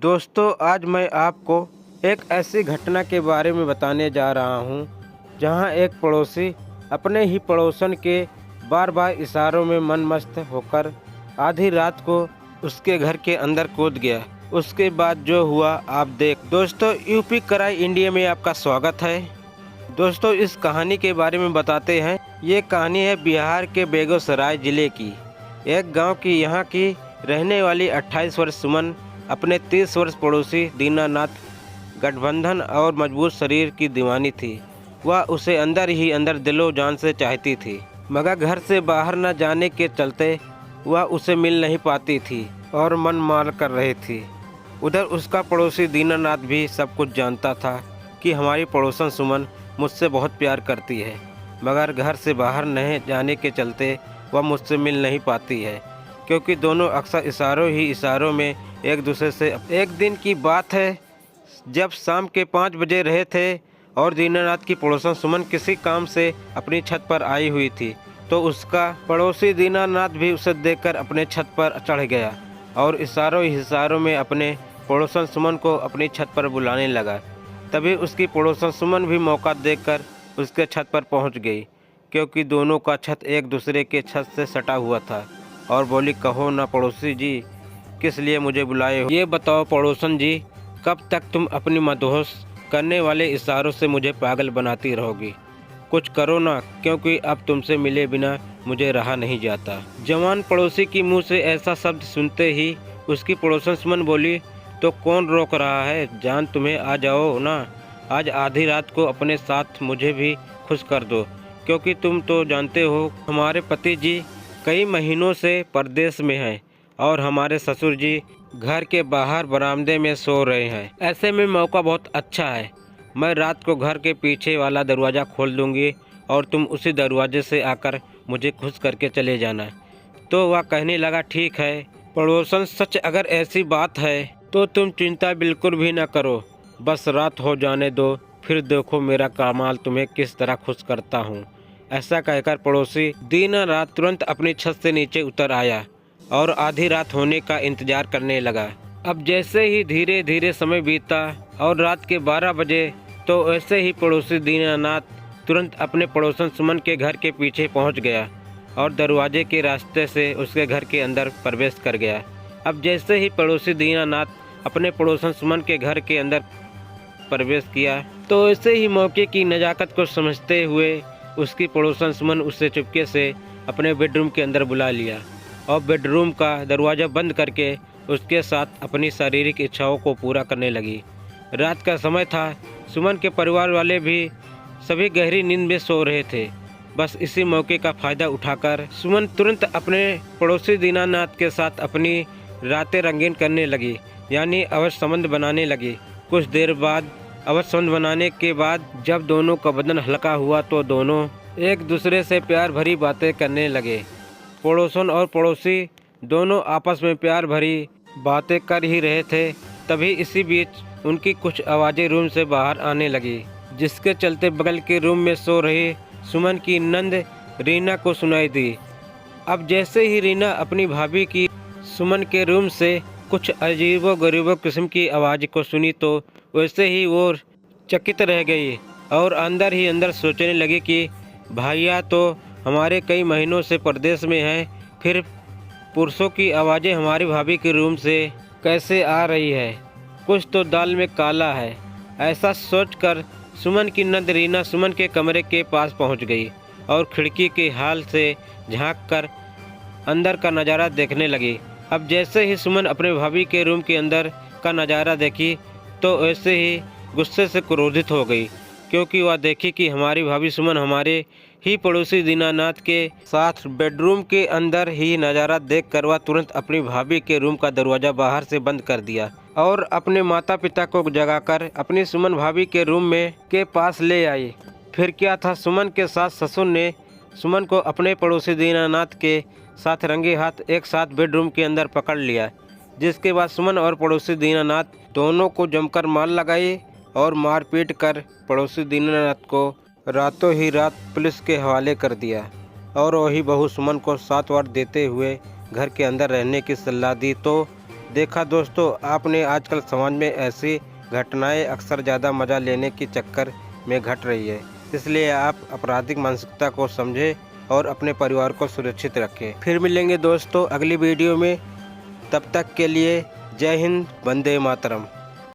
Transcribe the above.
दोस्तों, आज मैं आपको एक ऐसी घटना के बारे में बताने जा रहा हूं, जहां एक पड़ोसी अपने ही पड़ोसन के बार बार इशारों में मनमस्त होकर आधी रात को उसके घर के अंदर कूद गया। उसके बाद जो हुआ आप देख। दोस्तों, यूपी कराई इंडिया में आपका स्वागत है। दोस्तों, इस कहानी के बारे में बताते हैं। ये कहानी है बिहार के बेगूसराय ज़िले की एक गांव की। यहाँ की रहने वाली 28 वर्ष सुमन अपने 30 वर्ष पड़ोसी दीनानाथ गठबंधन और मजबूत शरीर की दीवानी थी। वह उसे अंदर ही अंदर दिलो जान से चाहती थी, मगर घर से बाहर न जाने के चलते वह उसे मिल नहीं पाती थी और मन मार कर रही थी। उधर उसका पड़ोसी दीनानाथ भी सब कुछ जानता था कि हमारी पड़ोसन सुमन मुझसे बहुत प्यार करती है, मगर घर से बाहर नहीं जाने के चलते वह मुझसे मिल नहीं पाती है, क्योंकि दोनों अक्सर इशारों में एक दूसरे से। एक दिन की बात है, जब शाम के 5 बजे रहे थे और दीनानाथ की पड़ोसन सुमन किसी काम से अपनी छत पर आई हुई थी, तो उसका पड़ोसी दीनानाथ भी उसे देखकर अपने छत पर चढ़ गया और इशारों में अपने पड़ोसन सुमन को अपनी छत पर बुलाने लगा। तभी उसकी पड़ोसन सुमन भी मौका देखकर उसके छत पर पहुंच गई, क्योंकि दोनों का छत एक दूसरे के छत से सटा हुआ था, और बोली, कहो ना पड़ोसी जी, किस लिए मुझे बुलाए हो? ये बताओ पड़ोसन जी, कब तक तुम अपनी मदहोश करने वाले इशारों से मुझे पागल बनाती रहोगी? कुछ करो ना, क्योंकि अब तुमसे मिले बिना मुझे रहा नहीं जाता। जवान पड़ोसी की मुंह से ऐसा शब्द सुनते ही उसकी पड़ोसन सुमन बोली, तो कौन रोक रहा है? जान तुम्हें आ जाओ ना। आज आधी रात को अपने साथ मुझे भी खुश कर दो, क्योंकि तुम तो जानते हो हमारे पति जी कई महीनों से परदेश में हैं और हमारे ससुर जी घर के बाहर बरामदे में सो रहे हैं। ऐसे में मौका बहुत अच्छा है। मैं रात को घर के पीछे वाला दरवाज़ा खोल दूंगी और तुम उसी दरवाजे से आकर मुझे खुश करके चले जाना। तो वह कहने लगा, ठीक है पड़ोसन, सच अगर ऐसी बात है तो तुम चिंता बिल्कुल भी न करो, बस रात हो जाने दो, फिर देखो मेरा कमाल तुम्हें किस तरह खुश करता हूँ। ऐसा कहकर पड़ोसी दीनानाथ तुरंत अपनी छत से नीचे उतर आया और आधी रात होने का इंतजार करने लगा। अब जैसे ही धीरे धीरे समय बीता और रात के 12 बजे, तो ऐसे ही पड़ोसी दीनानाथ तुरंत अपने पड़ोसन सुमन के घर के पीछे पहुंच गया और दरवाजे के रास्ते से उसके घर के अंदर प्रवेश कर गया। अब जैसे ही पड़ोसी दीनानाथ अपने पड़ोसन सुमन के घर के अंदर प्रवेश किया, तो ऐसे ही मौके की नज़ाकत को समझते हुए उसकी पड़ोसन सुमन उससे चुपके से अपने बेडरूम के अंदर बुला लिया और बेडरूम का दरवाज़ा बंद करके उसके साथ अपनी शारीरिक इच्छाओं को पूरा करने लगी। रात का समय था, सुमन के परिवार वाले भी सभी गहरी नींद में सो रहे थे। बस इसी मौके का फ़ायदा उठाकर सुमन तुरंत अपने पड़ोसी दीनानाथ के साथ अपनी रातें रंगीन करने लगी, यानी अवश्य संबंध बनाने लगी। कुछ देर बाद अवश्य संबंध बनाने के बाद जब दोनों का बदन हल्का हुआ, तो दोनों एक दूसरे से प्यार भरी बातें करने लगे। पड़ोसन और पड़ोसी दोनों आपस में प्यार भरी बातें कर ही रहे थे, तभी इसी बीच उनकी कुछ आवाज़ें रूम से बाहर आने लगी, जिसके चलते बगल के रूम में सो रही सुमन की नंद रीना को सुनाई दी। अब जैसे ही रीना अपनी भाभी की सुमन के रूम से कुछ अजीबो-गरीबो किस्म की आवाज़ को सुनी, तो वैसे ही वो चकित रह गई और अंदर ही अंदर सोचने लगी कि भैया तो हमारे कई महीनों से परदेश में हैं, फिर पुरुषों की आवाज़ें हमारी भाभी के रूम से कैसे आ रही है? कुछ तो दाल में काला है। ऐसा सोचकर सुमन की नंद रीना सुमन के कमरे के पास पहुंच गई और खिड़की के हाल से झांककर अंदर का नज़ारा देखने लगी। अब जैसे ही सुमन अपने भाभी के रूम के अंदर का नज़ारा देखी, तो ऐसे ही गुस्से से क्रोधित हो गई, क्योंकि वह देखी कि हमारी भाभी सुमन हमारे ही पड़ोसी दीनानाथ के साथ बेडरूम के अंदर ही नज़ारा देखकर वह तुरंत अपनी भाभी के रूम का दरवाज़ा बाहर से बंद कर दिया और अपने माता पिता को जगाकर अपनी सुमन भाभी के रूम में के पास ले आई। फिर क्या था, सुमन के साथ ससुर ने सुमन को अपने पड़ोसी दीनानाथ के साथ रंगे हाथ एक साथ बेडरूम के अंदर पकड़ लिया, जिसके बाद सुमन और पड़ोसी दीनानाथ दोनों को जमकर मार लगाई और मारपीट कर पड़ोसी दीनानाथ को रातों ही रात पुलिस के हवाले कर दिया और वही बहू सुमन को 7 वार देते हुए घर के अंदर रहने की सलाह दी। तो देखा दोस्तों, आपने आजकल समाज में ऐसी घटनाएं अक्सर ज़्यादा मज़ा लेने के चक्कर में घट रही है। इसलिए आप आपराधिक मानसिकता को समझें और अपने परिवार को सुरक्षित रखें। फिर मिलेंगे दोस्तों अगली वीडियो में। तब तक के लिए जय हिंद, वंदे मातरम।